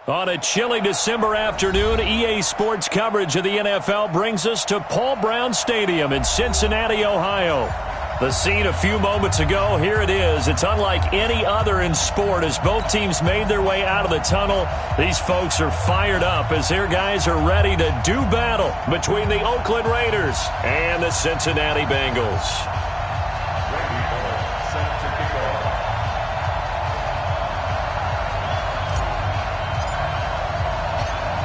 On a chilly December afternoon, EA Sports coverage of the NFL brings us to Paul Brown Stadium in Cincinnati, Ohio. The scene a few moments ago, here it is. It's unlike any other in sport as both teams made their way out of the tunnel. These folks are fired up as their guys are ready to do battle between the Oakland Raiders and the Cincinnati Bengals.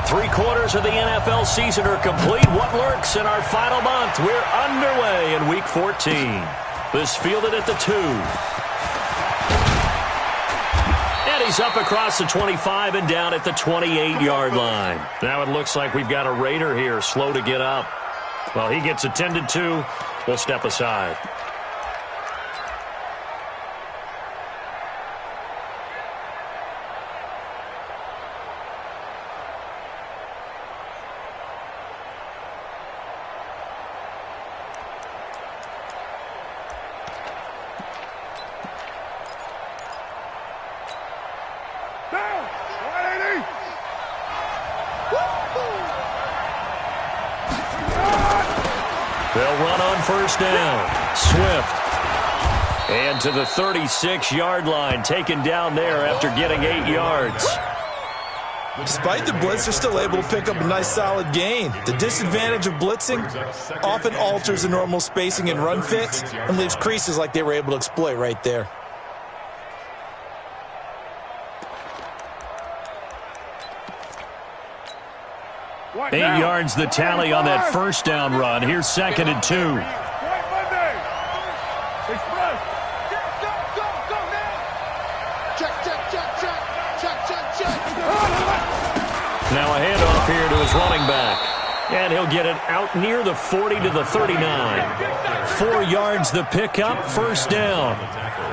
Three-quarters of the NFL season are complete. What lurks in our final month? We're underway in Week 14. This fielded at the 2. And he's up across the 25 and down at the 28-yard line. Now it looks like we've got a Raider here, slow to get up. Well, he gets attended to. We'll step aside. They'll run on first down. Swift. And to the 36-yard line, taken down there after getting 8 yards. Despite the blitz, they're still able to pick up a nice solid gain. The disadvantage of blitzing often alters the normal spacing and run fits and leaves creases like they were able to exploit right there. Eight yards the tally on that first down run. Here's 2nd and 2. Now a handoff here to his running back. And he'll get it out near the 40 to the 39. 4 yards the pickup, first down.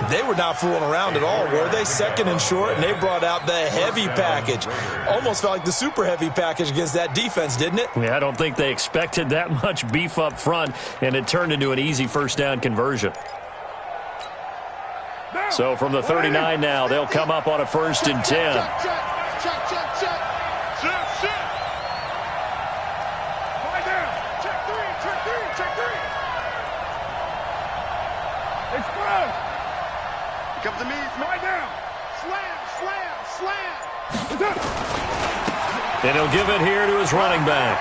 They were not fooling around at all, were they? 2nd and short, and they brought out the heavy package. Almost felt like the super heavy package against that defense, didn't it? Yeah, I don't think they expected that much beef up front, and it turned into an easy first down conversion. So from the 39 now, they'll come up on a 1st and 10. Comes to me, right down. Slam. And he'll give it here to his running back.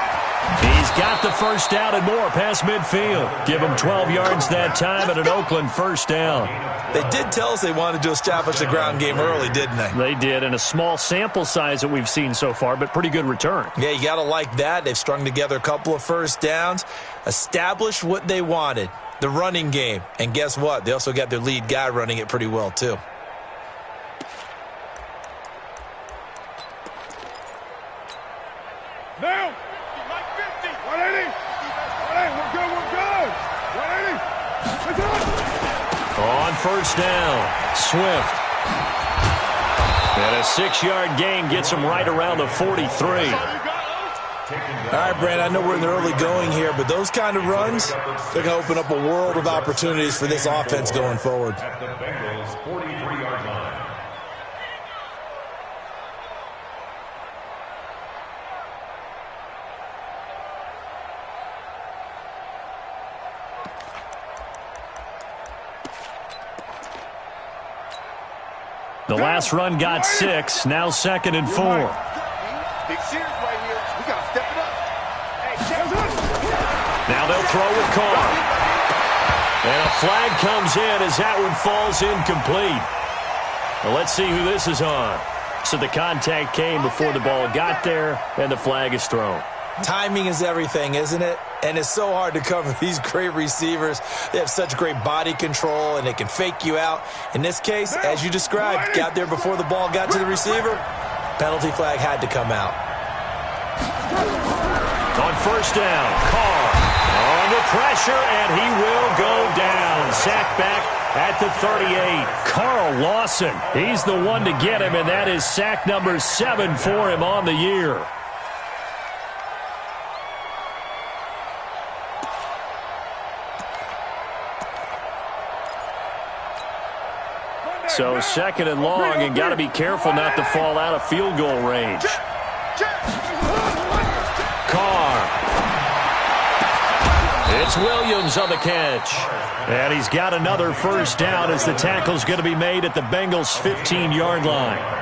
He's got the first down and more past midfield. Give him 12 yards that time and an Oakland first down. They did tell us they wanted to establish the ground game early, didn't they? They did, in a small sample size that we've seen so far, but pretty good return. Yeah, you got to like that. They've strung together a couple of first downs, established what they wanted, the running game. And guess what? They also got their lead guy running it pretty well, too. Now, 180. 180, we're good. 180. On first down, Swift. And a 6-yard gain gets him right around the 43. All right, Brand, I know we're in the early going here, but those kind of runs, they're going to open up a world of opportunities for this offense going forward. At the Bengals' 43-yard line. The last run got 6, now 2nd and 4. Big series right here. We got to step it up. Now they'll throw with Carr. And a flag comes in as that one falls incomplete. Well, let's see who this is on. So the contact came before the ball got there, and the flag is thrown. Timing is everything, isn't it? And it's so hard to cover these great receivers. They have such great body control, and they can fake you out. In this case, as you described, got there before the ball got to the receiver. Penalty flag had to come out. On first down, Carr under pressure, and he will go down. Sacked back at the 38. Carl Lawson, he's the one to get him, and that is sack number 7 for him on the year. So second and long, and got to be careful not to fall out of field goal range. Carr. It's Williams on the catch. And he's got another first down as the tackle's going to be made at the Bengals' 15-yard line.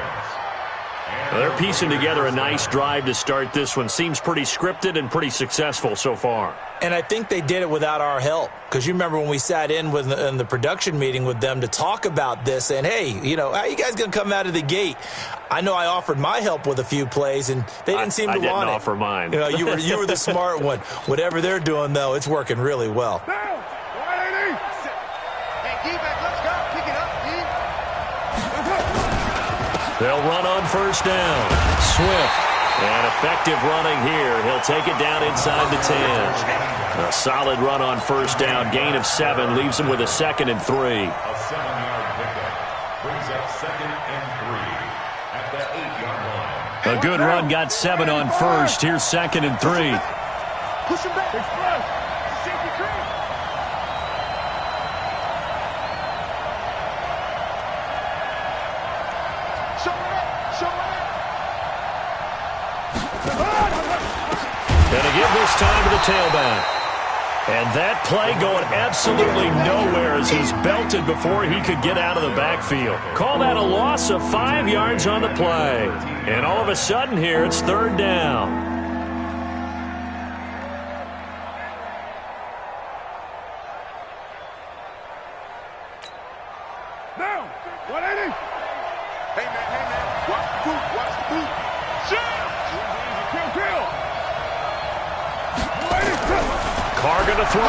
Well, they're piecing together a nice drive to start this one. Seems pretty scripted and pretty successful so far. And I think they did it without our help. Because you remember when we sat in the production meeting with them to talk about this, and, hey, you know, how are you guys going to come out of the gate? I know I offered my help with a few plays, and they didn't seem to want it. I didn't offer mine. You know, you were the smart one. Whatever they're doing, though, it's working really well. They'll run on first down. Swift. And effective running here. He'll take it down inside the 10. A solid run on first down. Gain of 7. Leaves him with a 2nd and 3. A 7-yard pickup brings up 2nd and 3 at the 8-yard line. A good run got 7 on first. Here's 2nd and 3. Push him back. Safety cream. Gonna give this time to the tailback. And that play going absolutely nowhere as he's belted before he could get out of the backfield. Call that a loss of 5 yards on the play. And all of a sudden here, it's 3rd down. Now, 180. Hey, man. Watch the boot. Shit. Kill. Carr going to throw.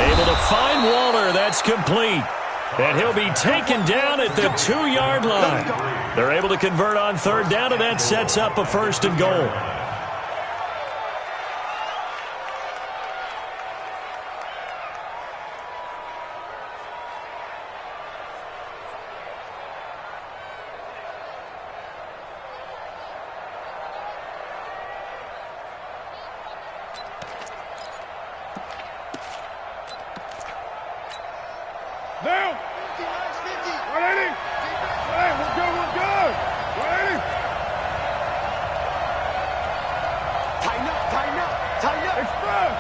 Able to find Waller. That's complete. And he'll be taken down at the 2-yard line. They're able to convert on 3rd down, and that sets up a 1st and goal. Now. 180. Hey, we're good. 180. Tighten up. Express.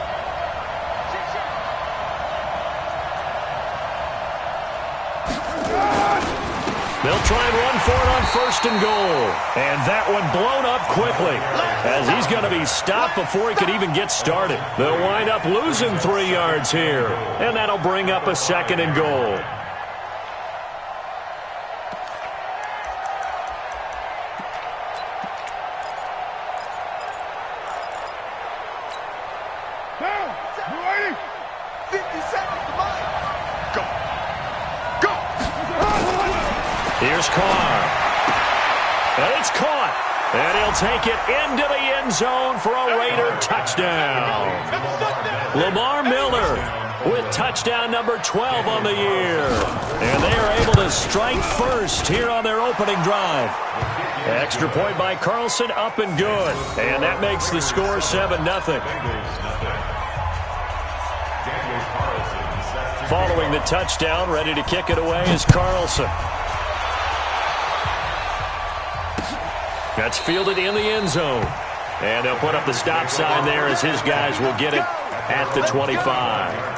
They'll try and run for it on 1st and goal. And that one blown up quickly as he's going to be stopped before he could even get started. They'll wind up losing 3 yards here. And that'll bring up a 2nd and goal. Now. 180. 50 seconds to mine. Go. Here's Carr. And it's caught. And he'll take it into the end zone for a Raider touchdown. Lamar Miller with touchdown number 12 on the year. And they are able to strike first here on their opening drive. Extra point by Carlson, up and good. And that makes the score 7-0. Following the touchdown, ready to kick it away is Carlson. That's fielded in the end zone. And they'll put up the stop sign there as his guys will get it at the 25.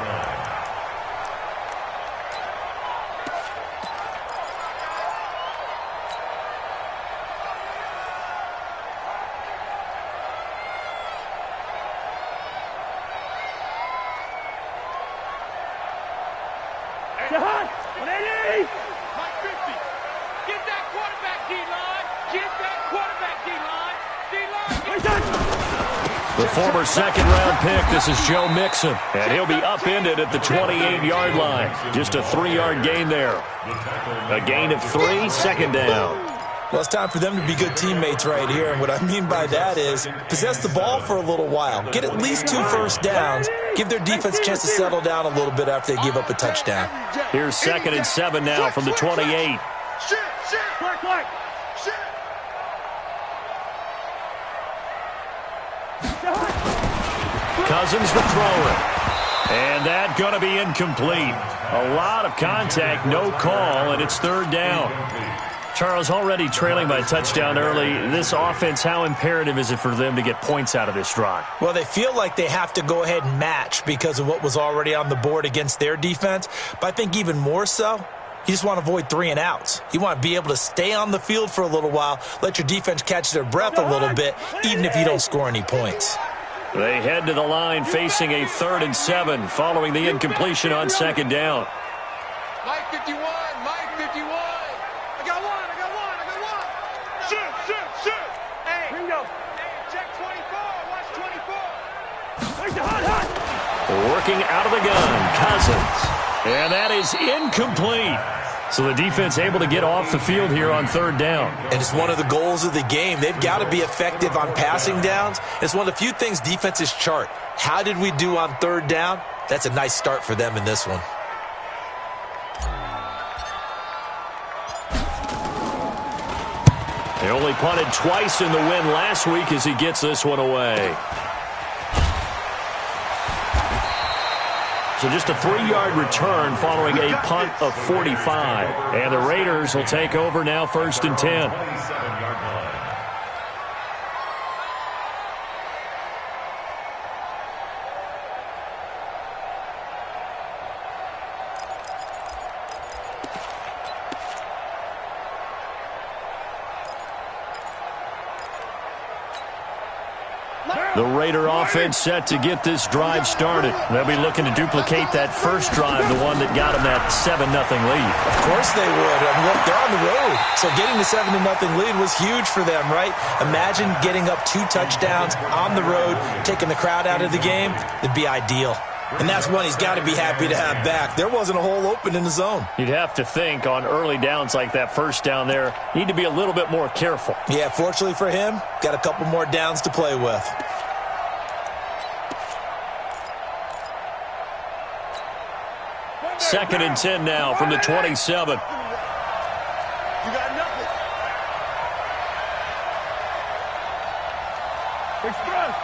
The former second-round pick, this is Joe Mixon. And he'll be upended at the 28-yard line. Just a 3-yard gain there. A gain of 3, 2nd down. Well, it's time for them to be good teammates right here. And what I mean by that is possess the ball for a little while. Get at least 2 first downs. Give their defense a chance to settle down a little bit after they give up a touchdown. Here's 2nd and 7 now from the 28. Quick. Cousins the thrower. And that going to be incomplete. A lot of contact, no call, and it's third down. Charles, already trailing by a touchdown early. This offense, how imperative is it for them to get points out of this drive? Well, they feel like they have to go ahead and match because of what was already on the board against their defense. But I think even more so, you just want to avoid 3 and outs. You want to be able to stay on the field for a little while, let your defense catch their breath a little bit, even if you don't score any points. They head to the line facing a 3rd and 7 following the incompletion on second down. Mike 51, Mike 51. I got one. Shoot. Hey, bingo. Check 24, watch 24. Working out of the gun, Cousins. And that is incomplete. So the defense able to get off the field here on 3rd down. And it's one of the goals of the game. They've got to be effective on passing downs. It's one of the few things defenses chart. How did we do on 3rd down? That's a nice start for them in this one. They only punted twice in the win last week as he gets this one away. So just a 3-yard return following a punt of 45. And the Raiders will take over now 1st and 10. The Raider offense set to get this drive started. They'll be looking to duplicate that first drive, the one that got them that 7-0 lead. Of course they would. I mean, look, they're on the road. So getting the 7-0 lead was huge for them, right? Imagine getting up 2 touchdowns on the road, taking the crowd out of the game. It'd be ideal. And that's one he's got to be happy to have back. There wasn't a hole open in the zone. You'd have to think on early downs like that first down there, need to be a little bit more careful. Yeah, fortunately for him, got a couple more downs to play with. Second and 10 now from the 27. You got nothing. Express.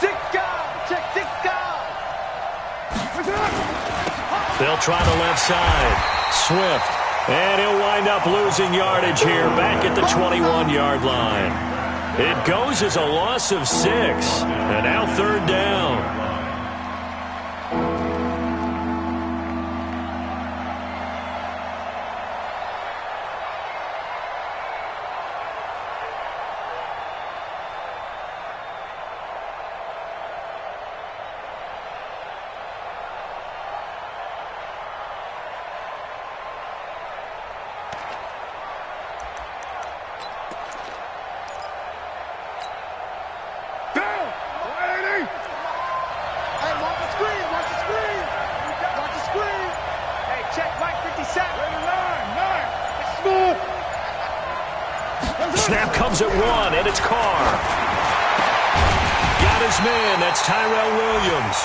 6 guys. Check 6 guys. They'll try the left side. Swift. And he'll wind up losing yardage here back at the 21-yard line. It goes as a loss of 6. And now 3rd down. Snap comes at 1, and it's Carr. Got his man. That's Tyrell Williams.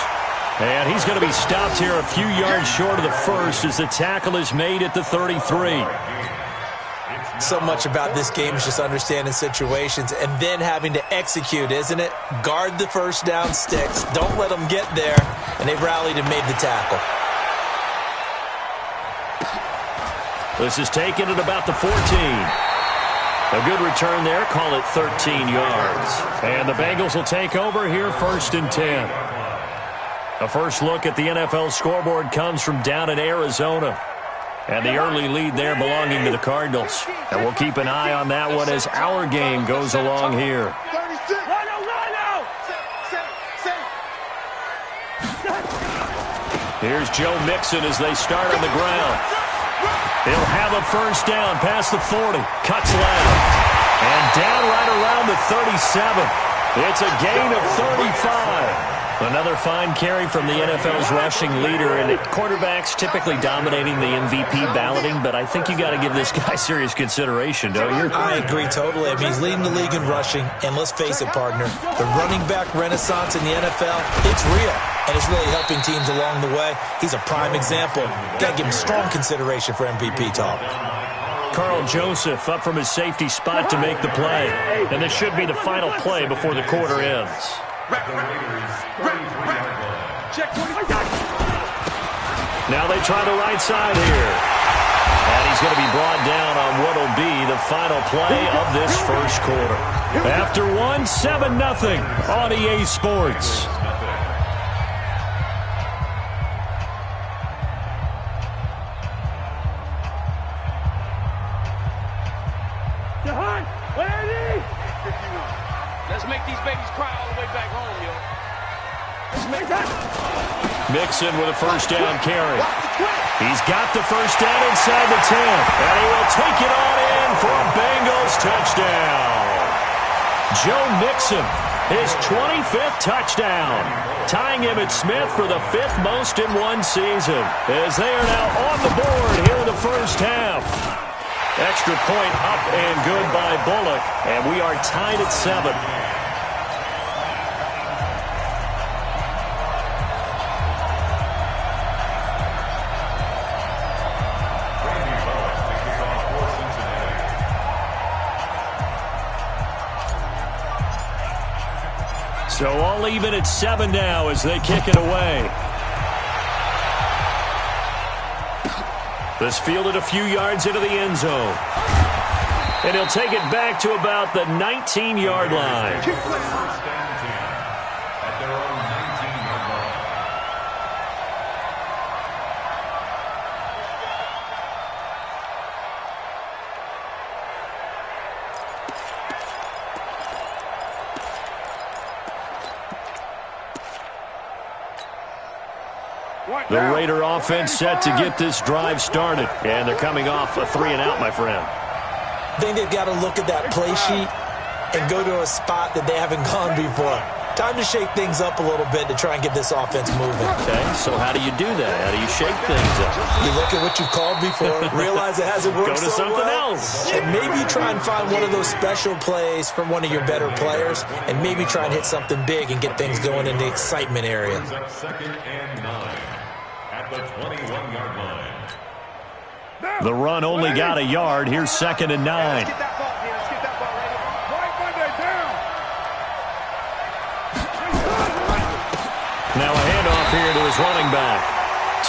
And he's going to be stopped here a few yards short of the first as the tackle is made at the 33. So much about this game is just understanding situations and then having to execute, isn't it? Guard the first down sticks. Don't let them get there. And they rallied and made the tackle. This is taken at about the 14. A good return there. Call it 13 yards. And the Bengals will take over here 1st and 10. A first look at the NFL scoreboard comes from down in Arizona. And the early lead there belonging to the Cardinals. And we'll keep an eye on that one as our game goes along here. Here's Joe Mixon as they start on the ground. They'll have a first down past the 40. Cuts left. And down right around the 37. It's a gain of 35. Another fine carry from the NFL's rushing leader, and quarterbacks typically dominating the MVP balloting, but I think you got to give this guy serious consideration, don't you? I agree totally. I mean, he's leading the league in rushing, and let's face it, partner, the running back renaissance in the NFL, it's real, and it's really helping teams along the way. He's a prime example. Got to give him strong consideration for MVP talk. Carl Joseph up from his safety spot to make the play, and this should be the final play before the quarter ends. Check 25. Now they try the right side here. And he's going to be brought down on what will be the final play of this first quarter. After one, 7-0 on EA Sports. Let's make these babies cry all the way back home, yo. Let's make that. Mixon with a first down carry. He's got the first down inside the 10. And he will take it on in for a Bengals touchdown. Joe Mixon, his 25th touchdown, tying Emmitt Smith for the 5th most in one season, as they are now on the board here in the first half. Extra point up and good by Bullock, and we are tied at 7. So all even at 7 now as they kick it away. This fielded a few yards into the end zone. And he'll take it back to about the 19-yard line. First and 10 at their own 19-yard line. The Raider offense set to get this drive started. And they're coming off a 3-and-out, my friend. I think they've got to look at that play sheet and go to a spot that they haven't gone before. Time to shake things up a little bit to try and get this offense moving. Okay, so how do you do that? How do you shake things up? You look at what you've called before, realize it hasn't worked Go to so something well, else. and maybe try and find one of those special plays from one of your better players, and maybe try and hit something big and get things going in the excitement area. Brings up 2nd and 9 at the 21-yard line. The run only got a yard. Here's 2nd and 9. Let's get that ball, man. Let's get that ball, Raiders. Right Monday, down. Now a handoff here to his running back.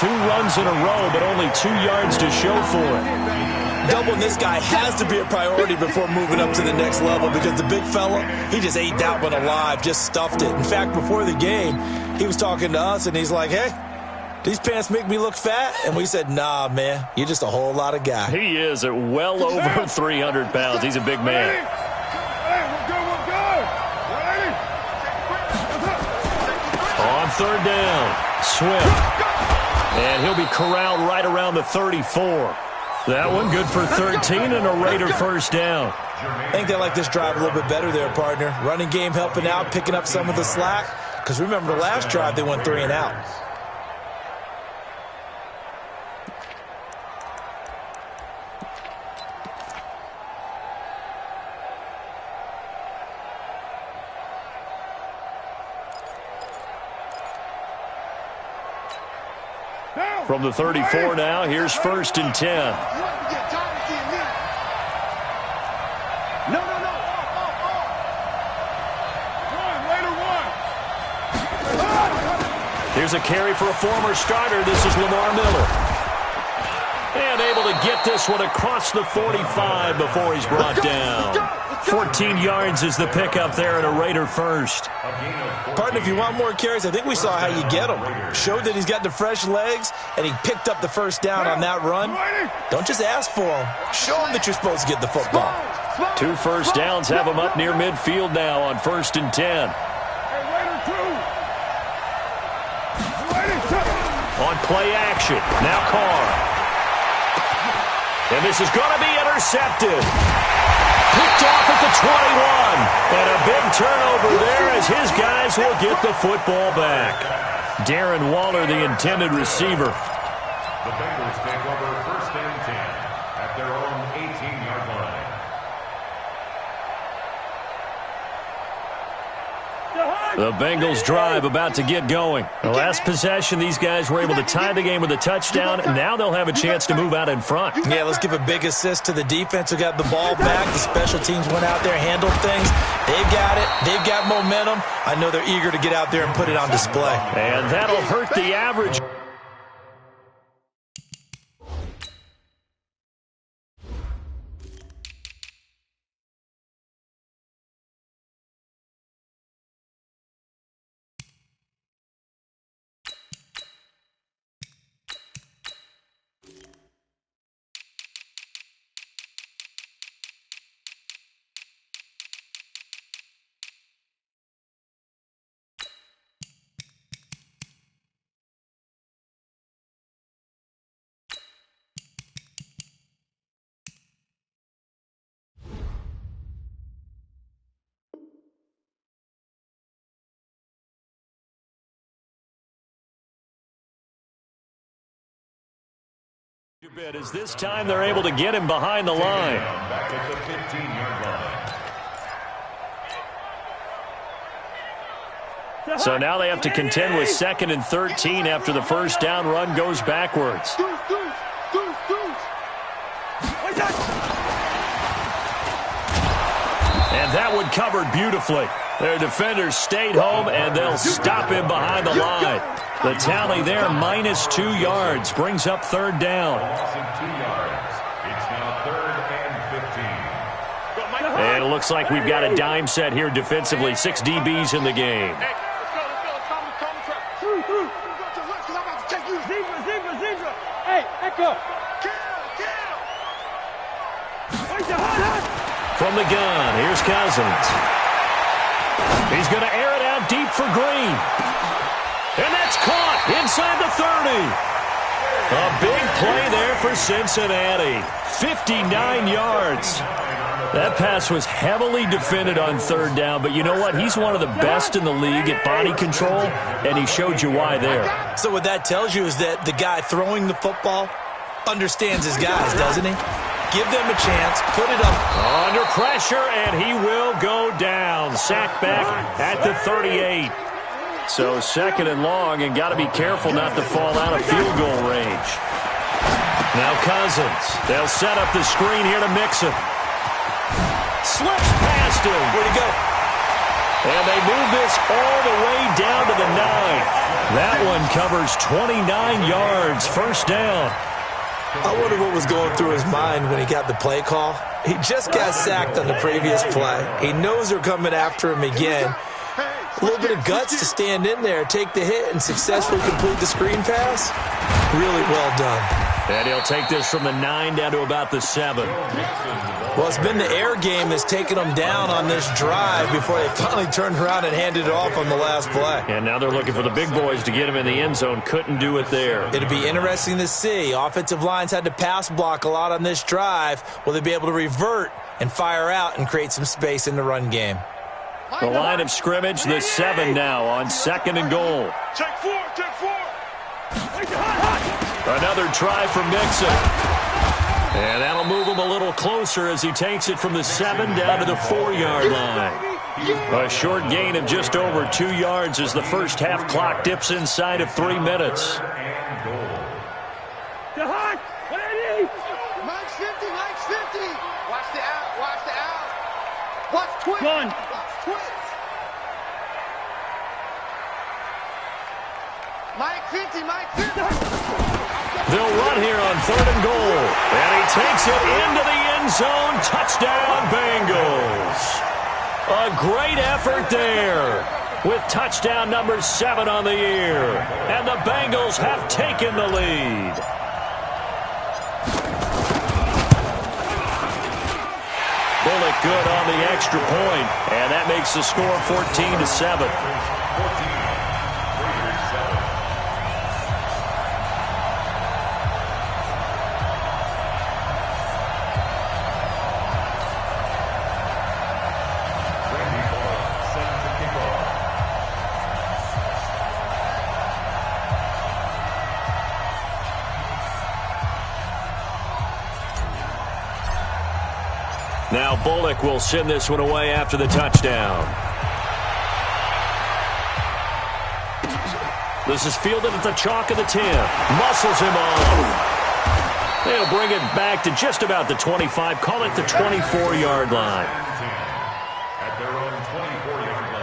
2 runs in a row, but only 2 yards to show for it. Doubling this guy has to be a priority before moving up to the next level, because the big fella, he just ate that one alive, just stuffed it. In fact, before the game, he was talking to us, and he's like, hey, these pants make me look fat? And we said, nah, man, you're just a whole lot of guy. He is at well over 300 pounds. He's a big man. Hey, we're good. Ready? On 3rd down, Swift. And he'll be corralled right around the 34. That one good for 13 and a Raider first down. I think they like this drive a little bit better there, partner. Running game helping out, picking up some of the slack. Because remember, the last drive, they went 3-and-out. From the 34 now, here's 1st and 10. No. Raider 1. Here's a carry for a former starter. This is Lamar Miller. And able to get this one across the 45 before he's brought down. 14 yards is the pickup there, and a Raider first. Partner, if you want more carries, I think we saw how you get him. Showed that he's got the fresh legs, and he picked up the first down on that run. Don't just ask for him. Show him that you're supposed to get the football. 2 first downs have him up near midfield now on 1st and 10. On play action, now Carr. And this is going to be intercepted. Picked off at the 21. And a big turnover there as his guys will get the football back. Darren Waller, the intended receiver. The Bengals take over 1st and 10 at their own 18-yard line. The Bengals drive about to get going. The last possession, these guys were able to tie the game with a touchdown. Now they'll have a chance to move out in front. Yeah, let's give a big assist to the defense who got the ball back. The special teams went out there, handled things. They've got it. They've got momentum. I know they're eager to get out there and put it on display. And that'll hurt the average. bit as this time they're able to get him behind the line. Back at the 15-yard line. So now they have to contend with 2nd and 13 after the first down run goes backwards. And that one covered beautifully. Their defenders stayed home, and they'll stop him behind the line. The tally there, -2 yards, brings up 3rd down. Loss of 2 yards. It's now 3rd and 15. And it looks like we've got a dime set here defensively. 6 DBs in the game. Hey, echo. From the gun, here's Cousins. He's going to air it out deep for Green. And that's caught inside the 30. A big play there for Cincinnati. 59 yards. That pass was heavily defended on 3rd down, but you know what? He's one of the best in the league at body control, and he showed you why there. So what that tells you is that the guy throwing the football understands his guys, doesn't he? Give them a chance, put it up. Under pressure, and he will go down. Sacked back at the 38. So 2nd and long, and got to be careful not to fall out of field goal range. Now Cousins. They'll set up the screen here to Mixon. Slips past him. Where'd he go? And they move this all the way down to the 9. That one covers 29 yards. 1st down. I wonder what was going through his mind when he got the play call. He just got sacked on the previous play. He knows they're coming after him again. A little bit of guts to stand in there, take the hit, and successfully complete the screen pass. Really well done. And he'll take this from the 9 down to about the 7. Well, it's been the air game that's taken them down on this drive before they finally turned around and handed it off on the last play. And now they're looking for the big boys to get him in the end zone. Couldn't do it there. It'll be interesting to see. Offensive lines had to pass block a lot on this drive. Will they be able to revert and fire out and create some space in the run game? The line of scrimmage, the 7 now on 2nd and goal. Check 4, check 4. Another try for Mixon. And that'll move him a little closer as he takes it from the 7 down to the 4-yard line. A short gain of just over 2 yards as the first half clock dips inside of 3 minutes. Mike's 50, Mike's 50. Watch the out, watch the out. Watch twins. Watch twins. Mike 50, Mike 50. They'll run here on 3rd and goal. And he takes it into the end zone. Touchdown, Bengals. A great effort there with touchdown number 7 on the year. And the Bengals have taken the lead. Bullock good on the extra point. And that makes the score 14-7. Now Bullock will send this one away after the touchdown. This is fielded at the chalk of the 10. Muscles him off. They'll bring it back to just about the 25. Call it the 24-yard line. At their own 24-yard line.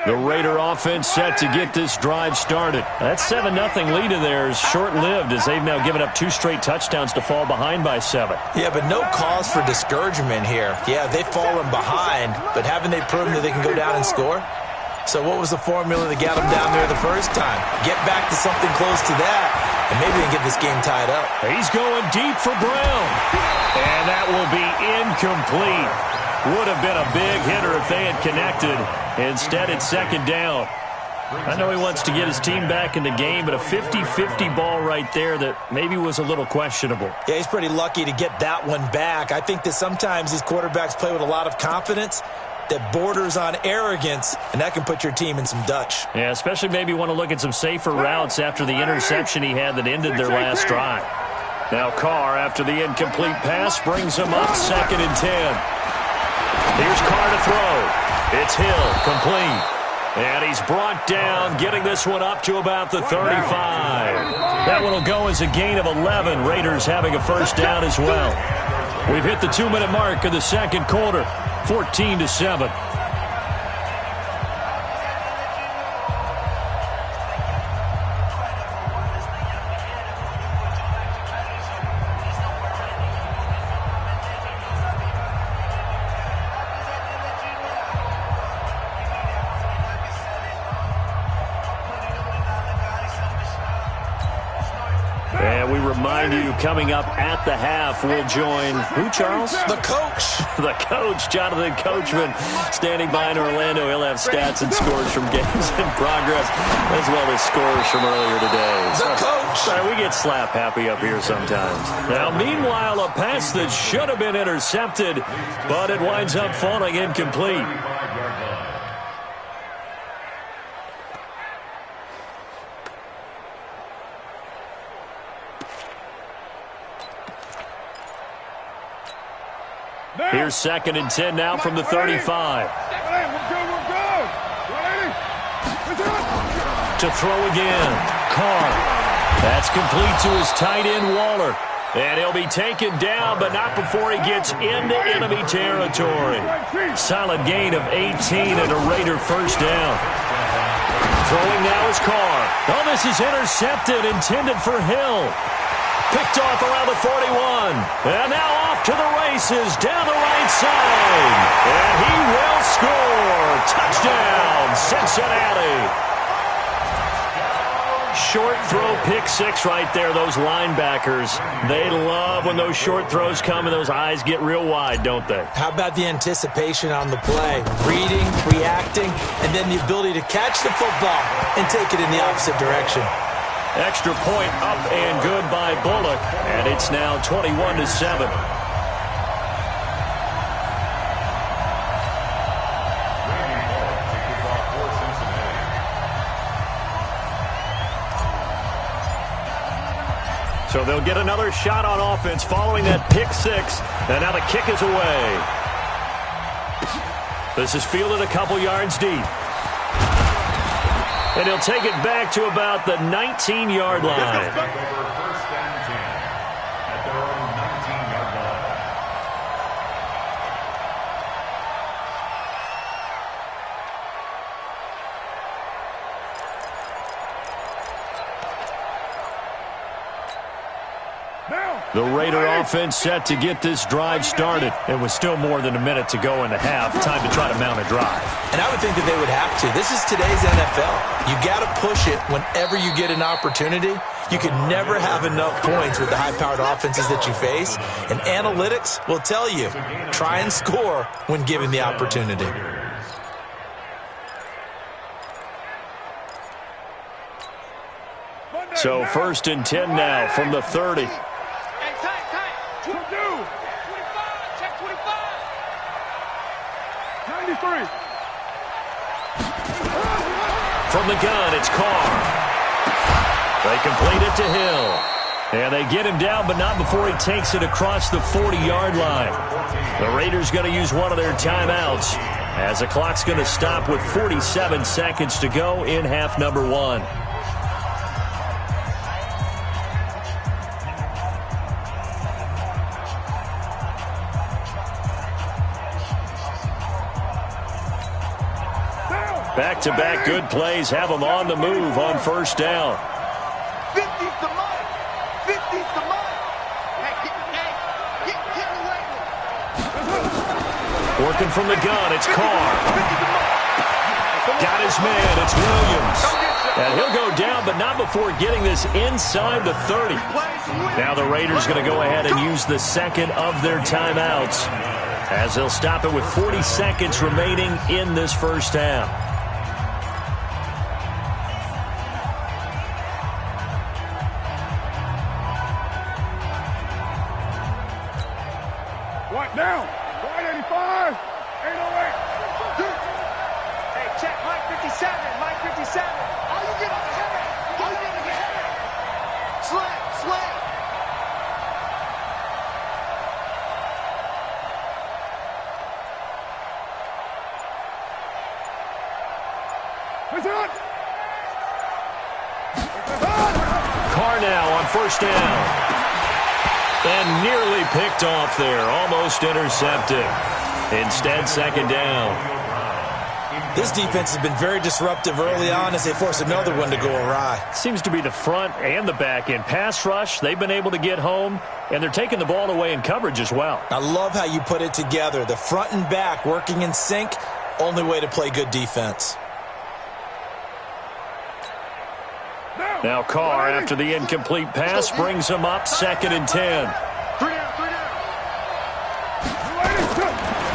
The Raider offense set to get this drive started. That 7-0 lead of theirs short-lived as they've now given up 2 straight touchdowns to fall behind by 7. Yeah, but no cause for discouragement here. Yeah, they've fallen behind, but haven't they proven that they can go down and score? So what was the formula that got them down there the first time? Get back to something close to that, and maybe they can get this game tied up. He's going deep for Brown. And that will be incomplete. Would have been a big hitter if they had connected. Instead, it's second down. I know he wants to get his team back in the game, but a 50-50 ball right there that maybe was a little questionable. Yeah, he's pretty lucky to get that one back. I think that sometimes these quarterbacks play with a lot of confidence that borders on arrogance, and that can put your team in some Dutch. Yeah, especially maybe want to look at some safer routes after the interception he had that ended their last drive. Now Carr, after the incomplete pass, brings him up 2nd and 10. Here's Carr to throw. It's Hill, complete. And he's brought down, getting this one up to about the 35. That one will go as a gain of 11. Raiders having a first down as well. We've hit the 2-minute mark of the second quarter, 14-7. Coming up at the half, we'll join who, Charles? The coach. The coach, Jonathan Coachman, standing by in Orlando. He'll have stats and scores from games in progress, as well as scores from earlier today. The coach. Sorry, we get slap happy up here sometimes. Now, meanwhile, a pass that should have been intercepted, but it winds up falling incomplete. Here's 2nd and 10 now from the 35. To throw again. Carr. That's complete to his tight end, Waller. And he'll be taken down, but not before he gets into enemy territory. Solid gain of 18 and a Raider first down. Throwing now is Carr. Oh, this is intercepted, intended for Hill. Picked off around the 41. And now off to the races down the right side. And he will score. Touchdown, Cincinnati. Short throw, pick six right there. Those linebackers, they love when those short throws come and those eyes get real wide, don't they? How about the anticipation on the play? Reading, reacting, and then the ability to catch the football and take it in the opposite direction. Extra point up and good by Bullock, and it's now 21-7. So they'll get another shot on offense following that pick six, and now the kick is away. This is fielded a couple yards deep. And he'll take it back to about the 19-yard line. First and 10 at their own 19-yard line. The Raider offense set to get this drive started. It was still more than a minute to go in the half. Time to try to mount a drive. And I would think that they would have to. This is today's NFL. You got to push it whenever you get an opportunity. You can never have enough points with the high-powered offenses that you face. And analytics will tell you, try and score when given the opportunity. So first and 10 now from the 30. From the gun, it's Carr. They complete it to Hill. And they get him down, but not before he takes it across the 40-yard line. The Raiders going to use one of their timeouts as the clock's going to stop with 47 seconds to go in half number one. Back-to-back good plays have them on the move on first down. 50's the money. 50's the money. Hey, get away with it. Working from the gun, it's Carr. Got his man, it's Williams. And he'll go down, but not before getting this inside the 30. Now the Raiders going to go ahead and use the second of their timeouts. as they'll stop it with 40 seconds remaining in this first half. Right down. 185. 808. Hey, check. Mike 57. Mike 57. All you get is head. All you get is head. Slay. Slay. Carr now on first down. And nearly picked off there. Almost intercepted. Instead, second down. This defense has been very disruptive early on as they force another one to go awry. Seems to be the front and the back end. Pass rush, they've been able to get home, and they're taking the ball away in coverage as well. I love how you put it together. The front and back working in sync, only way to play good defense. Now Carr, after the incomplete pass, brings him up 2nd and 10. 3 down, 3 down.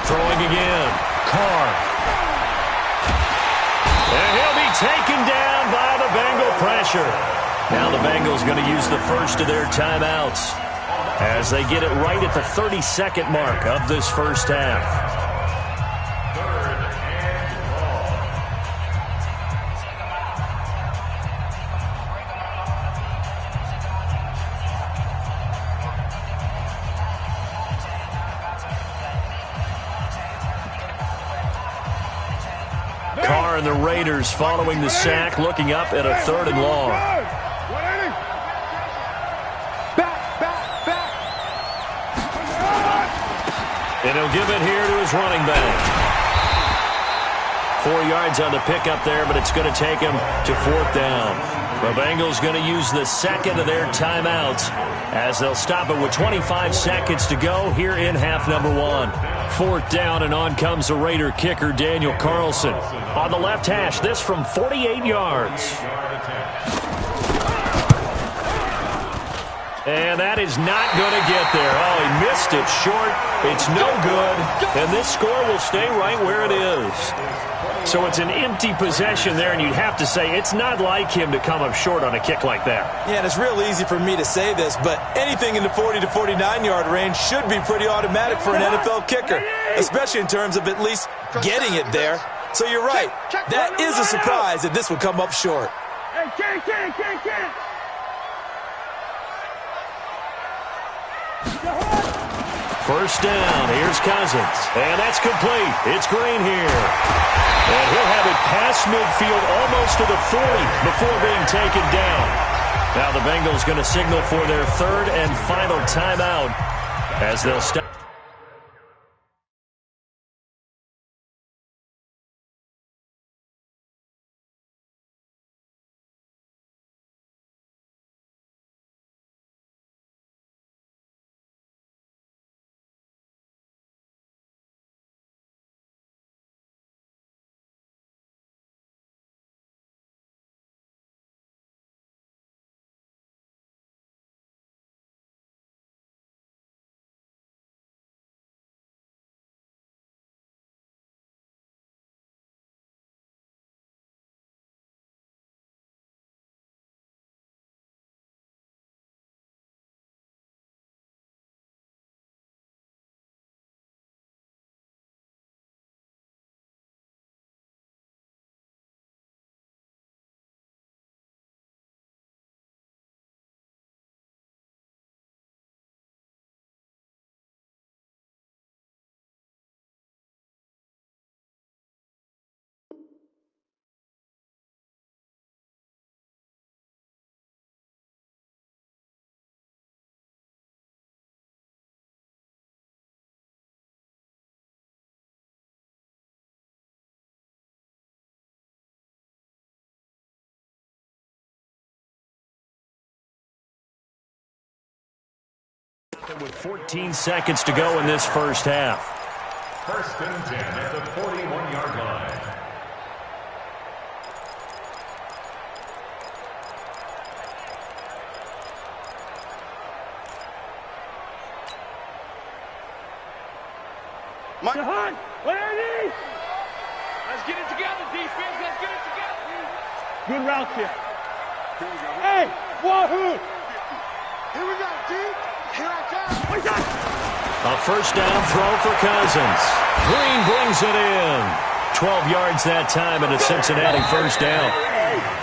Throwing again. Carr. And he'll be taken down by the Bengal pressure. Now the Bengals going to use the first of their timeouts as they get it right at the 32nd mark of this first half. Carr and the Raiders following the sack, looking up at a 3rd and long. And he'll give it here to his running back. 4 yards on the pickup there, but it's going to take him to 4th down. The Bengals going to use the second of their timeouts as they'll stop it with 25 seconds to go here in half number 1. 4th down, and on comes the Raider kicker, Daniel Carlson. On the left hash, this from 48 yards. And that is not going to get there. Oh, he missed it short. It's no good. And this score will stay right where it is. So it's an empty possession there, and you'd have to say it's not like him to come up short on a kick like that. Yeah, and it's real easy for me to say this, but anything in the 40 to 49-yard range should be pretty automatic for an NFL kicker, especially in terms of at least getting it there. So you're right. That is a surprise that this would come up short. First down, here's Cousins. And that's complete. It's Green here. And he'll have it past midfield almost to the 40 before being taken down. Now the Bengals going to signal for their 3rd and final timeout as they'll stop. With 14 seconds to go in this first half. 1st and 10 at the 41-yard line. Jahan, what are these? Let's get it together, defense. Let's get it together. Good route here. Hey, wahoo! Here we go, D. Here I come. A first down throw for Cousins. Green brings it in. 12 yards that time and a Cincinnati first down.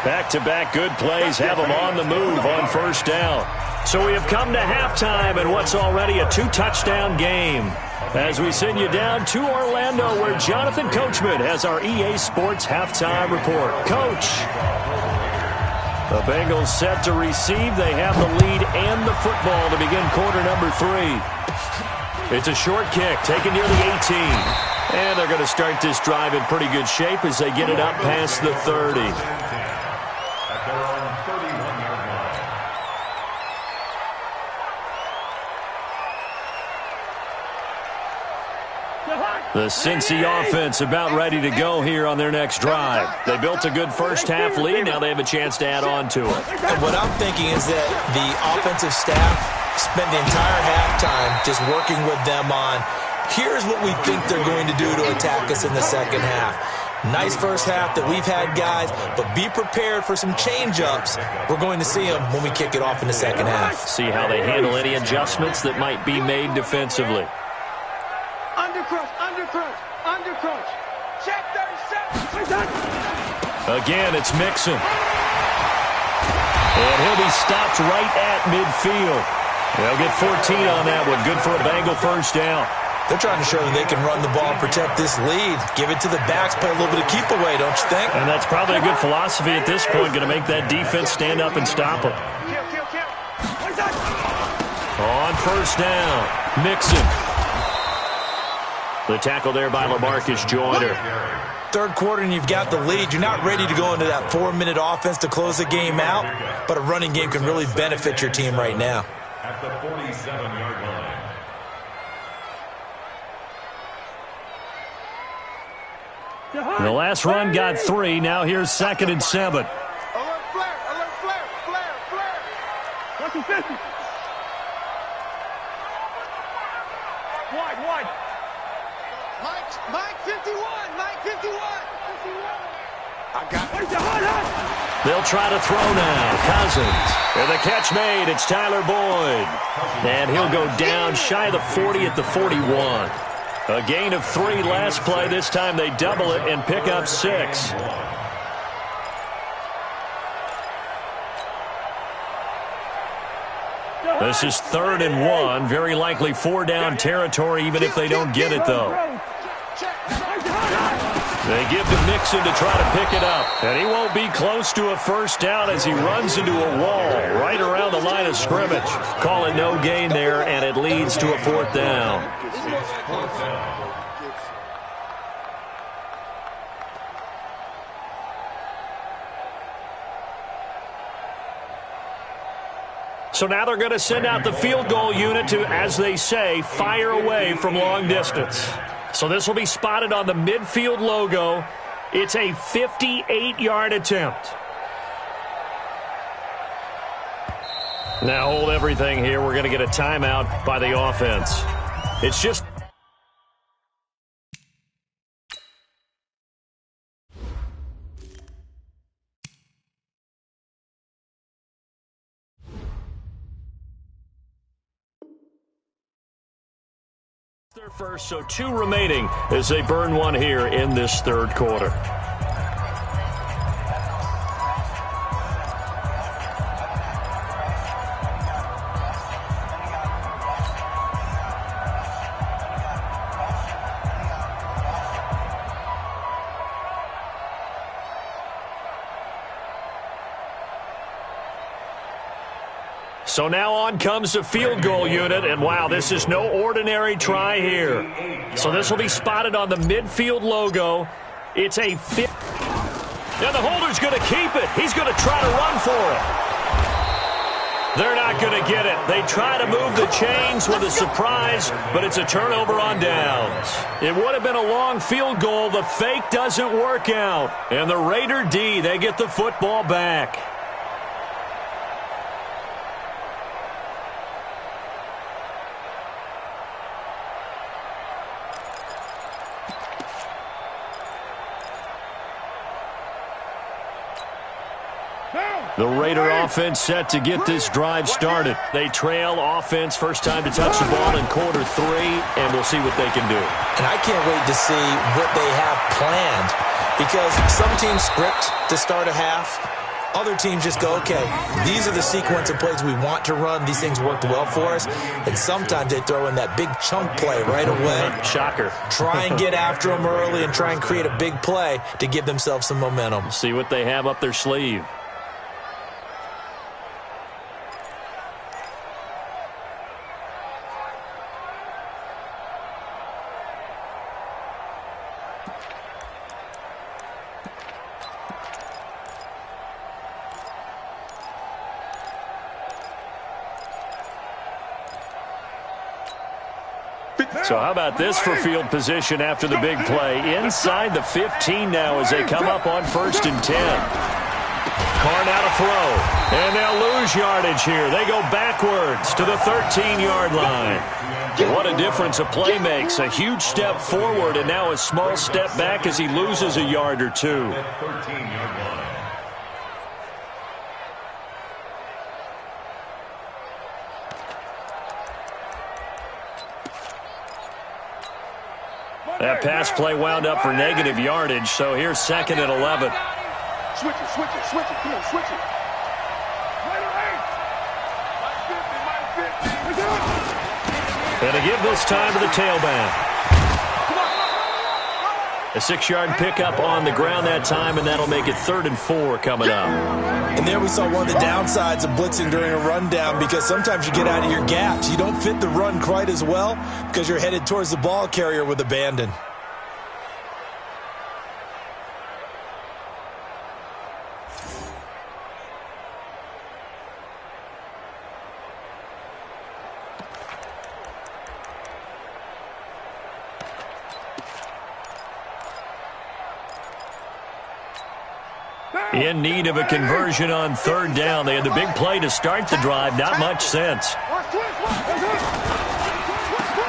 Back-to-back good plays have them on the move on first down. So we have come to halftime in what's already a 2-touchdown game. As we send you down to Orlando, where Jonathan Coachman has our EA Sports halftime report. Coach. The Bengals set to receive. They have the lead and the football to begin quarter number 3. It's a short kick taken near the 18. And they're going to start this drive in pretty good shape as they get it up past the 30. At their own 31-yard line. The Cincy offense about ready to go here on their next drive. They built a good first-half lead. Now they have a chance to add on to it. And what I'm thinking is that the offensive staff spent the entire halftime just working with them on, here's what we think they're going to do to attack us in the second half. Nice first half that we've had, guys, but be prepared for some change-ups. We're going to see them when we kick it off in the second half. See how they handle any adjustments that might be made defensively. Undercrush, undercrush, undercrush. Check 37. Again, it's Mixon. And he'll be stopped right at midfield. They'll get 14 on that one. Good for a Bengal first down. They're trying to show that they can run the ball and protect this lead. Give it to the backs, play a little bit of keep away, don't you think? And that's probably a good philosophy at this point, going to make that defense stand up and stop them. On first down, Mixon. The tackle there by LaMarcus Joyner. Third quarter and you've got the lead. You're not ready to go into that 4-minute offense to close the game out, but a running game can really benefit your team right now. At the 47-yard line. The last run got 3. Now here's 2nd and 7. Alert flare, alert flare, flare, flare. What's the 50? Wide. Mike 51, Mike 51. I got it. They'll try to throw now. Cousins. And the catch made. It's Tyler Boyd. And he'll go down shy of the 40 at the 41. A gain of 3 last play. This time they double it and pick up 6. This is 3rd and 1. Very likely 4-down territory, even if they don't get it, though. They give to Mixon to try to pick it up. And he won't be close to a first down as he runs into a wall right around the line of scrimmage. Call it no gain there, and it leads to a 4th down. So now they're going to send out the field goal unit to, as they say, fire away from long distance. So this will be spotted on the midfield logo. It's a 58-yard attempt. Now hold everything here. We're going to get a timeout by the offense. It's just... their first, so 2 remaining as they burn one here in this 3rd quarter. So now on comes the field goal unit, and wow, this is no ordinary try here. So this will be spotted on the midfield logo. It's a 50. And the holder's going to keep it. He's going to try to run for it. They're not going to get it. They try to move the chains with a surprise, but it's a turnover on downs. It would have been a long field goal. The fake doesn't work out. And the Raider D, they get the football back. The Raider offense set to get this drive started. They trail offense, first time to touch the ball in quarter 3, and we'll see what they can do. And I can't wait to see what they have planned, because some teams script to start a half. Other teams just go, okay, these are the sequence of plays we want to run. These things worked well for us. And sometimes they throw in that big chunk play right away. Shocker. Try and get after them early and try and create a big play to give themselves some momentum. See what they have up their sleeve. So how about this for field position after the big play? Inside the 15 now as they come up on 1st and 10. Carr now to throw. And they'll lose yardage here. They go backwards to the 13-yard line. What a difference a play makes. A huge step forward and now a small step back as he loses a yard or two. That pass play wound up for negative yardage, so here's 2nd and 11. Switch it, switch it, switch it. Come on, switch it. And to give this time to the tailback. A 6-yard pickup on the ground that time, and that'll make it 3rd and 4 coming up. And there we saw one of the downsides of blitzing during a rundown, because sometimes you get out of your gaps. You don't fit the run quite as well because you're headed towards the ball carrier with abandon. In need of a conversion on 3rd down. They had the big play to start the drive. Not much sense.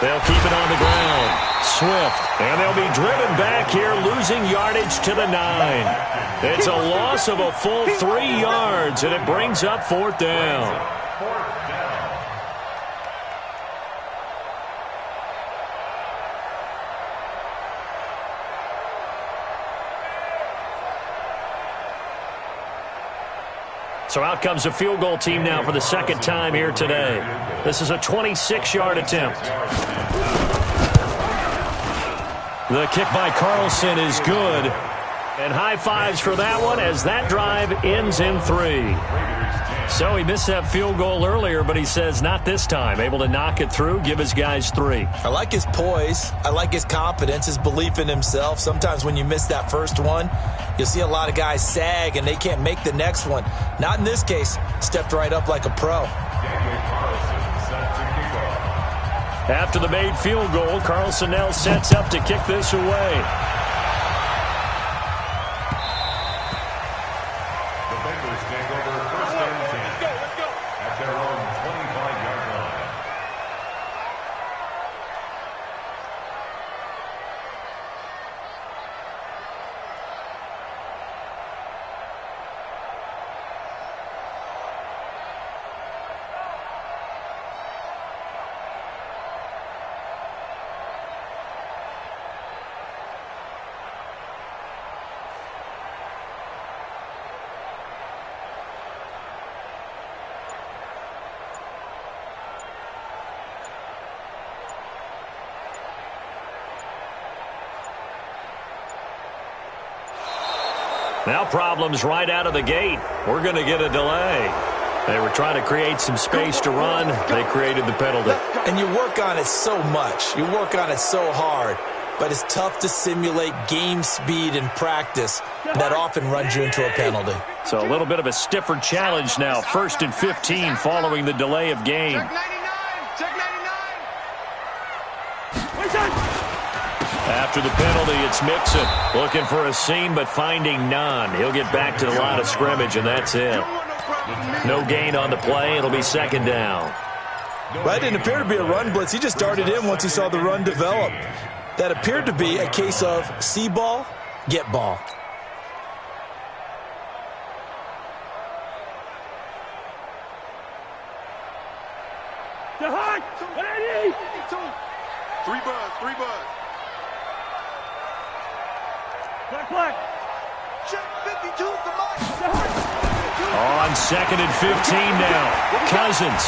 They'll keep it on the ground. Swift. And they'll be driven back here, losing yardage to the 9. It's a loss of a full 3 yards, and it brings up 4th down. So out comes the field goal team now for the 2nd time here today. This is a 26-yard attempt. The kick by Carlson is good. And high fives for that one as that drive ends in 3. So he missed that field goal earlier, but he says not this time. Able to knock it through, give his guys 3. I like his poise. I like his confidence, his belief in himself. Sometimes when you miss that first one, you'll see a lot of guys sag and they can't make the next one. Not in this case. Stepped right up like a pro. After the made field goal, Carlson now sets up to kick this away. Now problems right out of the gate. We're going to get a delay. They were trying to create some space to run. They created the penalty. And you work on it so much. You work on it so hard. But it's tough to simulate game speed in practice. That often runs you into a penalty. So a little bit of a stiffer challenge now. 1st and 15 following the delay of game. Check 99. After the penalty, it's Mixon. Looking for a seam, but finding none. He'll get back to the line of scrimmage, and that's it. No gain on the play. It'll be 2nd down. That didn't appear to be a run blitz. He just darted in once he saw the run develop. That appeared to be a case of see ball, get ball. good. Black. Check 52 is the mark. On 2nd and 15 now. Cousins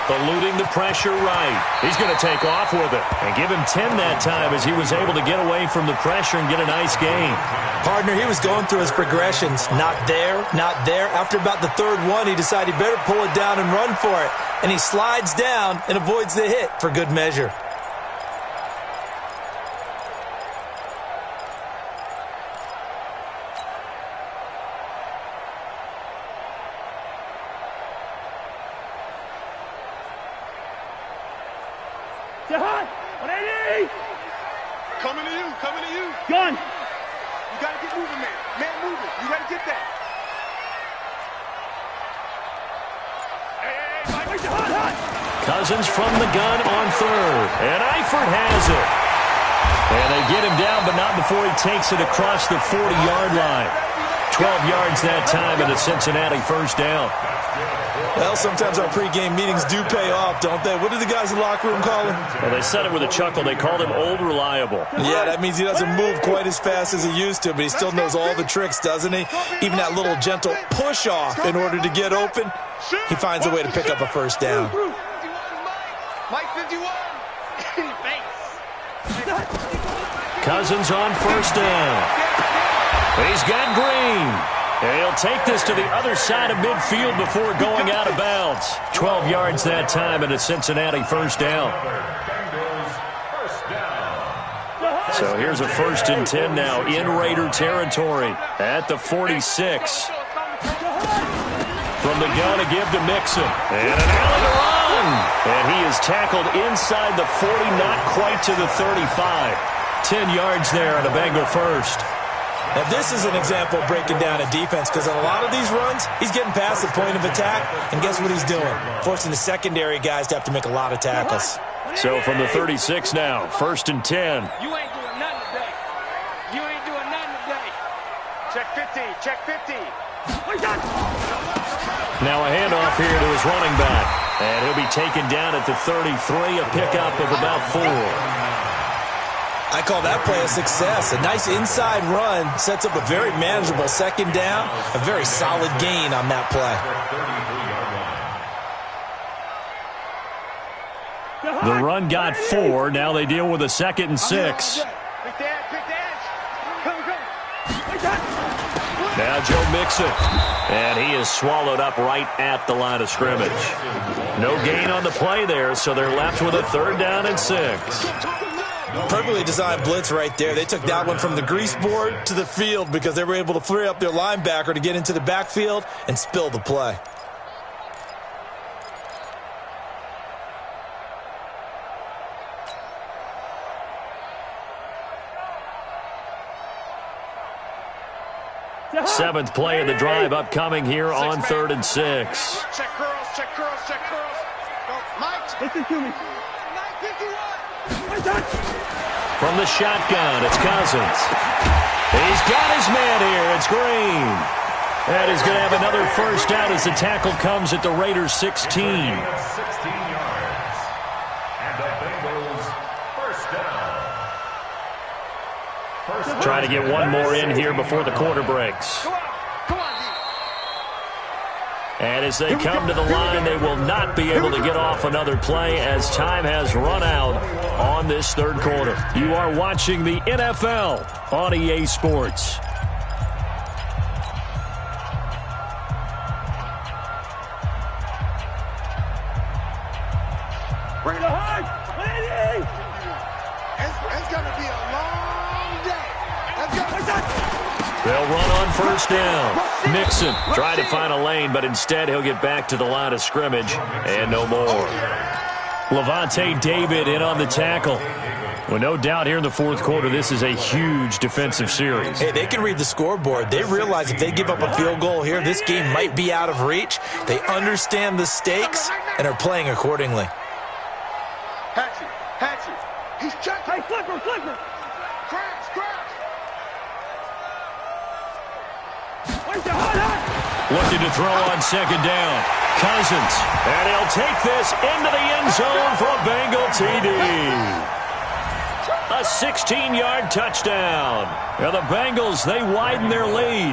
eluding the pressure right. He's going to take off with it and give him 10 that time as he was able to get away from the pressure and get a nice gain. Partner, he was going through his progressions. Not there, not there. After about the third one, he decided he better pull it down and run for it. And he slides down and avoids the hit for good measure. Coming to you. Gun. You got to get moving, man. Man moving. You got to get that. Hey. Cousins from the gun on 3rd. And Eifert has it. And they get him down, but not before he takes it across the 40-yard line. 12 yards that time and a Cincinnati first down. Well, sometimes our pregame meetings do pay off, don't they? What do the guys in the locker room call him? Well, they said it with a chuckle. They called him Old Reliable. Yeah, that means he doesn't move quite as fast as he used to, but he still knows all the tricks, doesn't he? Even that little gentle push-off in order to get open, he finds a way to pick up a first down. Mike 51. Cousins on first down. He's got Green. And he'll take this to the other side of midfield before going out of bounds. 12 yards that time and a Cincinnati first down. So here's a 1st and 10 now in Raider territory at the 46. From the gun to give to Mixon. And an alley to run. And he is tackled inside the 40, not quite to the 35. 10 yards there on a Bengal first. Now, this is an example of breaking down a defense because on a lot of these runs, he's getting past the point of attack, and guess what he's doing? Forcing the secondary guys to have to make a lot of tackles. So from the 36 now, 1st and 10. You ain't doing nothing today. You ain't doing nothing today. Check 50. Check 50. Now a handoff here to his running back. And he'll be taken down at the 33, a pickup of about 4. I call that play a success. A nice inside run sets up a very manageable second down. A very solid gain on that play. The run got 4. Now they deal with a 2nd and 6. Now Joe Mixon. And he is swallowed up right at the line of scrimmage. No gain on the play there, so they're left with a 3rd down and 6. Perfectly designed blitz right there. They took that one from the grease board to the field because they were able to free up their linebacker to get into the backfield and spill the play. Seventh play of the drive upcoming here on 3rd and 6. Check curls, check curls, check curls. Go, Mike. Listen to me. 951. From the shotgun, it's Cousins. He's got his man here. It's Green. And he's going to have another first down as the tackle comes at the Raiders' 16. 16 yards. And the Bengals first down. Try to get one more in here before the quarter breaks. And as they come to the line, they will not be able to get off another play as time has run out on this 3rd quarter. You are watching the NFL on EA Sports. Bring the hard. It's going to be a long day. They'll run on first down. Mixon trying to find a lane, but instead he'll get back to the line of scrimmage and no more. Levante David in on the tackle. Well, no doubt here in the 4th quarter, this is a huge defensive series. Hey, they can read the scoreboard. They realize if they give up a field goal here, this game might be out of reach. They understand the stakes and are playing accordingly. Hatchet. He's checking. Hey, flipper. Crash. Looking to throw on 2nd down. Cousins. And he'll take this into the end zone for a Bengal TD. A 16-yard touchdown. Now the Bengals, they widen their lead.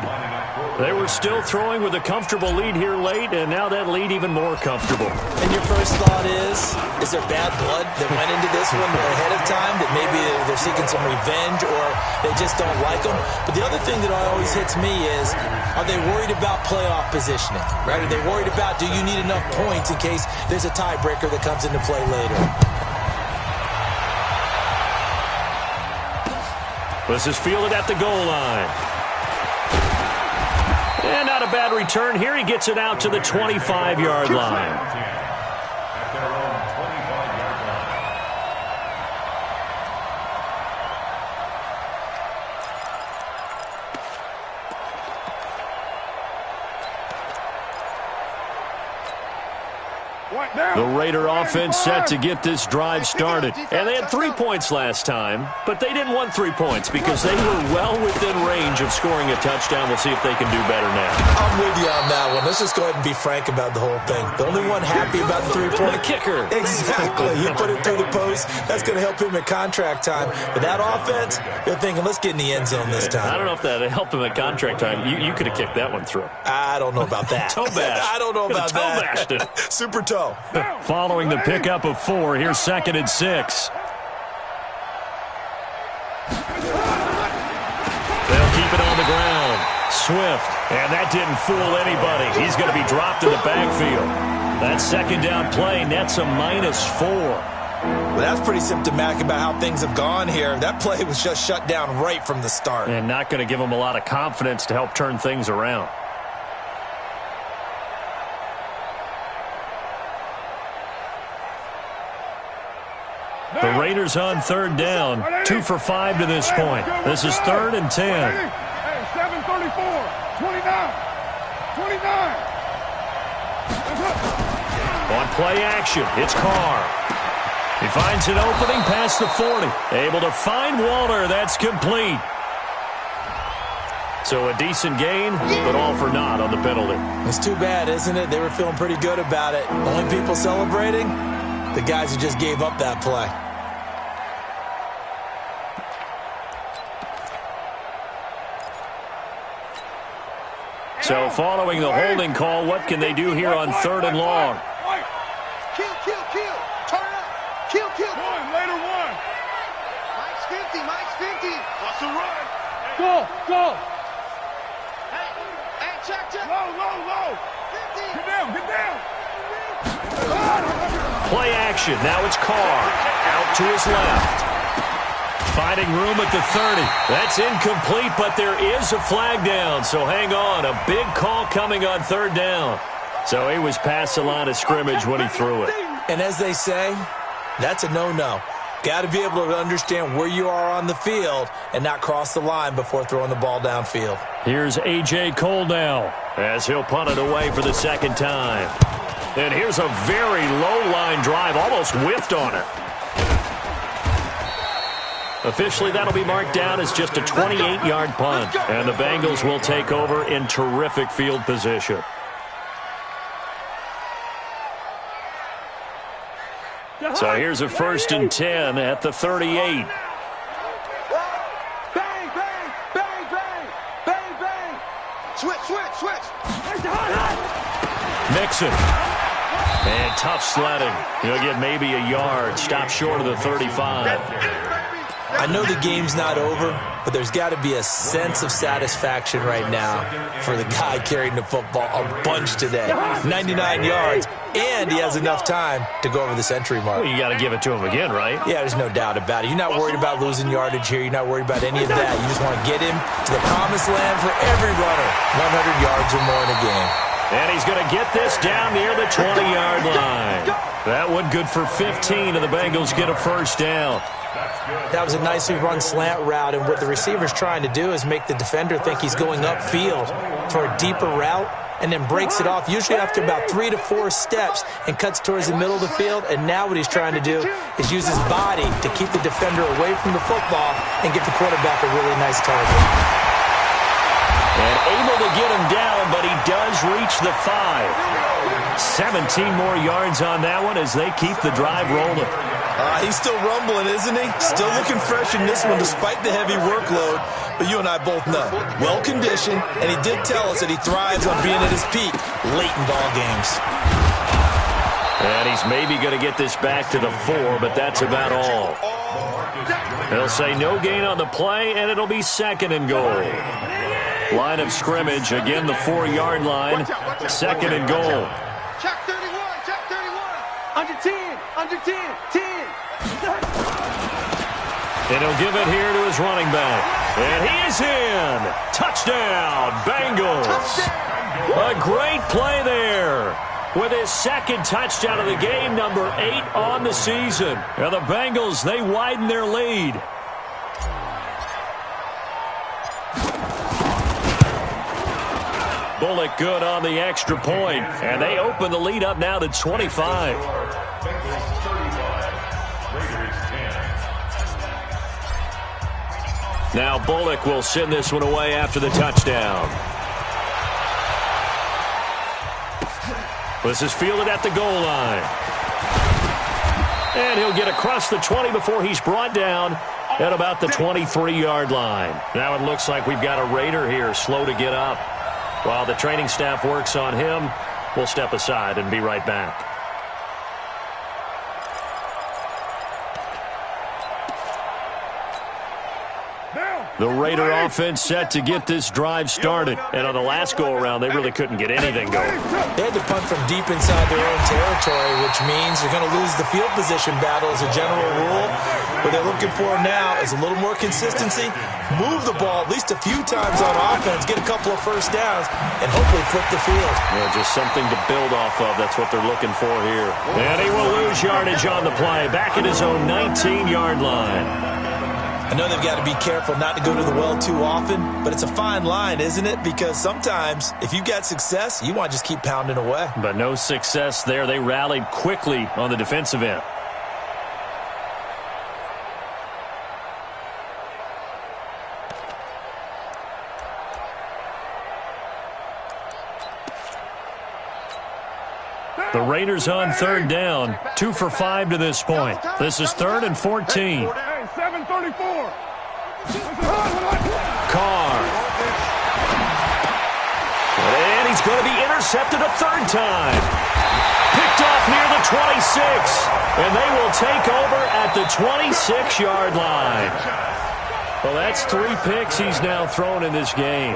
They were still throwing with a comfortable lead here late, and now that lead even more comfortable. And your first thought is there bad blood that went into this one ahead of time, that maybe they're seeking some revenge or they just don't like them? But the other thing that always hits me is, are they worried about playoff positioning? Right? Are they worried about, do you need enough points in case there's a tiebreaker that comes into play later? This is fielded at the goal line. And not a bad return here. He gets it out to the 25-yard line. At their own 25-yard line. The Raider offense set to get this drive started. And they had 3 points last time, but they didn't want 3 points because they were well within range of scoring a touchdown. We'll see if they can do better now. I'm with you on that one. Let's just go ahead and be frank about the whole thing. The only one happy about the 3-point? The kicker. Exactly. He put it through the post. That's going to help him at contract time. But that offense, they're thinking, let's get in the end zone this time. I don't know if that helped him at contract time. You could have kicked that one through. I don't know about that. Toe bash. I don't know about that. Toe bashed it. Super toe. Following the pickup of 4, here's 2nd and 6. They'll keep it on the ground. Swift, and that didn't fool anybody. He's going to be dropped in the backfield. That 2nd down play nets a -4. Well, that's pretty symptomatic about how things have gone here. That play was just shut down right from the start. And not going to give him a lot of confidence to help turn things around. The Raiders on 3rd down. 2 for 5 to this point. This is 3rd and 10. Hey, 7:34, 29. On play action, it's Carr. He finds an opening past the 40. Able to find Walter. That's complete. So a decent gain, but all for naught on the penalty. It's too bad, isn't it? They were feeling pretty good about it. Only people celebrating? The guys who just gave up that play. So following the holding call, what can they do here on 3rd and long? Kill. Turn up. Kill. One, later one. Mike's 50. What's the run? Go. Hey, check. Low. 50. Get down. Play action. Now it's Carr. Out to his left. Finding room at the 30. That's incomplete, but there is a flag down. So hang on. A big call coming on 3rd down. So he was past the line of scrimmage when he threw it. And as they say, that's a no-no. Got to be able to understand where you are on the field and not cross the line before throwing the ball downfield. Here's A.J. Cole now as he'll punt it away for the 2nd time. And here's a very low-line drive, almost whiffed on it. Officially, that'll be marked down as just a 28-yard punt. And the Bengals will take over in terrific field position. So here's a 1st and 10 at the 38. Bang. Switch. Mixon. And tough sledding. He'll get maybe a yard. Stop short of the 35. I know the game's not over, but there's got to be a sense of satisfaction right now for the guy carrying the football a bunch today. 99 yards, and he has enough time to go over the century mark. Well, you got to give it to him again, right? Yeah, there's no doubt about it. You're not worried about losing yardage here. You're not worried about any of that. You just want to get him to the promised land for every runner. 100 yards or more in a game. And he's going to get this down near the 20-yard line. That one good for 15, and the Bengals get a 1st down. That was a nicely run slant route, and what the receiver's trying to do is make the defender think he's going upfield for a deeper route, and then breaks it off, usually after about 3 to 4 steps, and cuts towards the middle of the field. And now what he's trying to do is use his body to keep the defender away from the football and give the quarterback a really nice target. And able to get him down, but he does reach the 5. 17 more yards on that one as they keep the drive rolling. He's still rumbling, isn't he? Still looking fresh in this one despite the heavy workload. But you and I both know, well-conditioned, and he did tell us that he thrives on being at his peak late in ball games. And he's maybe going to get this back to the 4, but that's about all. They'll say no gain on the play, and it'll be 2nd and goal. Line of scrimmage, again the 4-yard line, 2nd and goal. Check 31, check 31. Under 10, under 10, 10. And he'll give it here to his running back. And he is in. Touchdown, Bengals. A great play there. With his 2nd touchdown of the game, number 8 on the season. And the Bengals, they widen their lead. Bullock good on the extra point. And they open the lead up now to 25. Now Bullock will send this one away after the touchdown. This is fielded at the goal line. And he'll get across the 20 before he's brought down at about the 23-yard line. Now it looks like we've got a Raider here slow to get up. While the training staff works on him, we'll step aside and be right back. The Raider offense set to get this drive started. And on the last go-around, they really couldn't get anything going. They had to punt from deep inside their own territory, which means they're going to lose the field position battle as a general rule. What they're looking for now is a little more consistency, move the ball at least a few times on offense, get a couple of first downs, and hopefully flip the field. Yeah, just something to build off of. That's what they're looking for here. And he will lose yardage on the play, back at his own 19-yard line. I know they've got to be careful not to go to the well too often, but it's a fine line, isn't it? Because sometimes, if you've got success, you want to just keep pounding away. But no success there. They rallied quickly on the defensive end. The Raiders on 3rd down, 2 for 5 to this point. This is 3rd and 14. 7:34. Carr. And he's going to be intercepted a 3rd time. Picked off near the 26. And they will take over at the 26-yard line. Well, that's 3 picks he's now thrown in this game.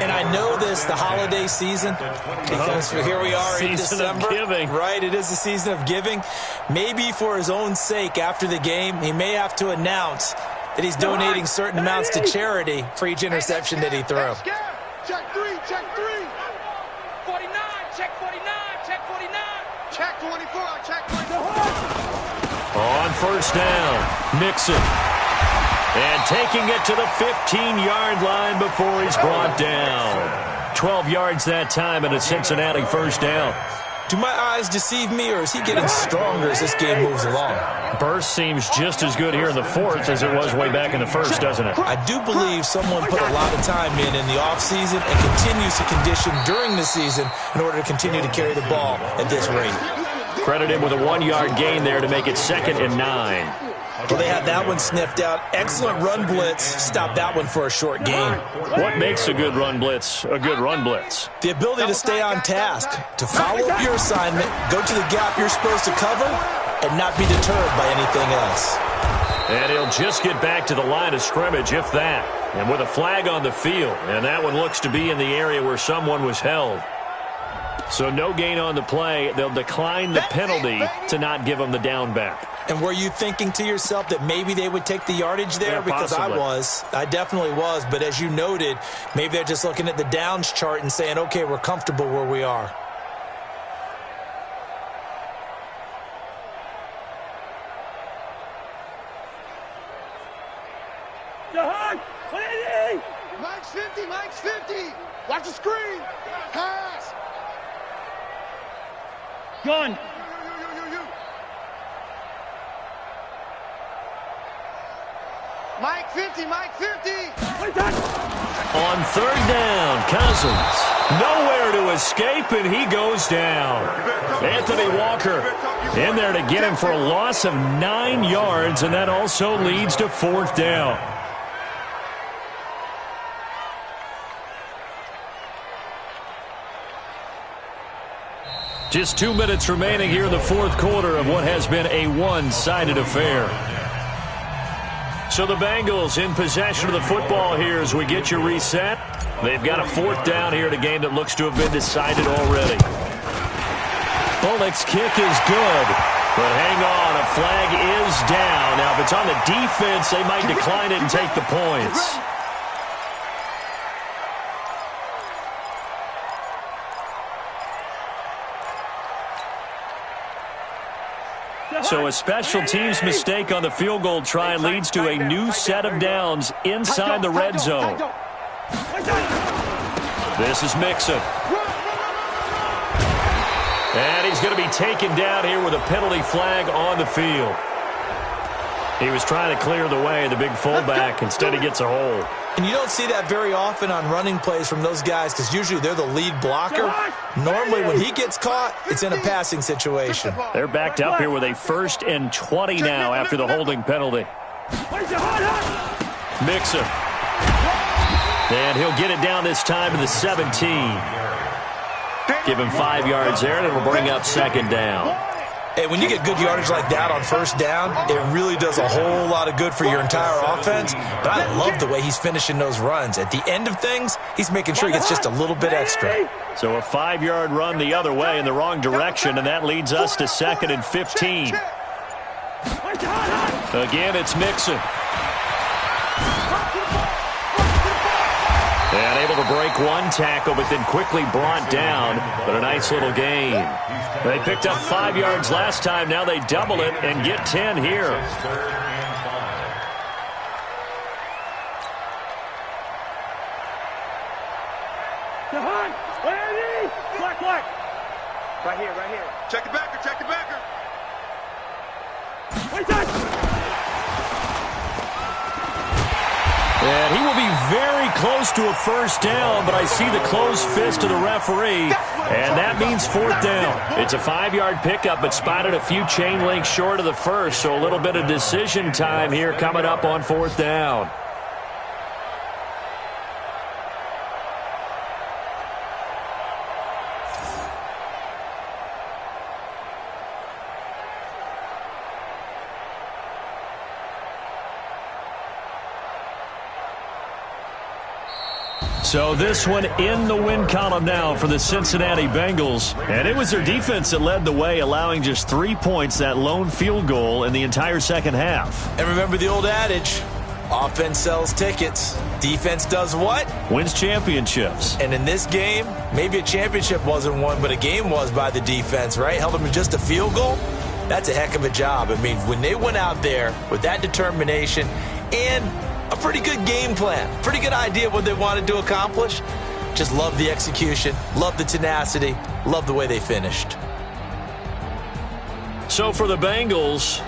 And I know this, the holiday season, because here we are in December. Season of giving. Right, it is the season of giving. Maybe for his own sake, after the game, he may have to announce that he's donating certain amounts to charity for each interception that he threw. Check 3, check 3. 49, check 49, check 49. Check 24, check 24. On 1st down, Mixon. And taking it to the 15-yard line before he's brought down. 12 yards that time and a Cincinnati 1st down. Do my eyes deceive me, or is he getting stronger as this game moves along? Burst seems just as good here in the 4th as it was way back in the 1st, doesn't it? I do believe someone put a lot of time in the offseason and continues to condition during the season in order to continue to carry the ball at this rate. Credit him with a 1-yard gain there to make it 2nd and 9. Well, they had that one sniffed out. Excellent run blitz. Stopped that one for a short gain. What makes a good run blitz a good run blitz? The ability to stay on task, to follow up your assignment, go to the gap you're supposed to cover, and not be deterred by anything else. And he'll just get back to the line of scrimmage, if that. And with a flag on the field. And that one looks to be in the area where someone was held. So no gain on the play. They'll decline the penalty to not give him the down back. And were you thinking to yourself that maybe they would take the yardage there? Yeah, because possibly. I definitely was. But as you noted, maybe they're just looking at the downs chart and saying, okay, we're comfortable where we are. Mike's 50, Mike's 50. Watch the screen. Pass. Gun. Mike 50, Mike 50. On third down, Cousins. Nowhere to escape, and he goes down. Anthony Walker in there to get him for a loss of 9 yards, and that also leads to fourth down. Just 2 minutes remaining here in the fourth quarter of what has been a one-sided affair. So the Bengals in possession of the football here as we get you reset. They've got a fourth down here in a game that looks to have been decided already. Bullock's kick is good, but hang on, a flag is down. Now, if it's on the defense, they might decline it and take the points. So a special teams mistake on the field goal try leads to a new set of downs inside the red zone. This is Mixon. And he's going to be taken down here with a penalty flag on the field. He was trying to clear the way, the big fullback. Instead, he gets a hold. And you don't see that very often on running plays from those guys because usually they're the lead blocker. Normally, when he gets caught, it's in a passing situation. They're backed up here with a 1st and 20 now after the holding penalty. Mixon. And he'll get it down this time to the 17. Give him 5 yards there, and it'll bring up second down. Hey, when you get good yardage like that on first down, it really does a whole lot of good for your entire offense. But I love the way he's finishing those runs. At the end of things, he's making sure he gets just a little bit extra. So a 5-yard run the other way in the wrong direction, and that leads us to 2nd and 15. Again, it's Mixon. And able to break one tackle, but then quickly brought down. But a nice little gain. They picked up 5 yards last time. Now they double it and get 10 here. Right here, right here. Check the backer, check the backer. And he will be very close to a first down, but I see the closed fist of the referee, and that means fourth down. It's a 5-yard pickup, but spotted a few chain links short of the first, so a little bit of decision time here coming up on fourth down. So this one in the win column now for the Cincinnati Bengals. And it was their defense that led the way, allowing just 3 points, that lone field goal in the entire second half. And remember the old adage, offense sells tickets. Defense does what? Wins championships. And in this game, maybe a championship wasn't won, but a game was by the defense, right? Held them to just a field goal. That's a heck of a job. I mean, when they went out there with that determination and a pretty good game plan, pretty good idea of what they wanted to accomplish. Just love the execution, love the tenacity, love the way they finished. So for the Bengals,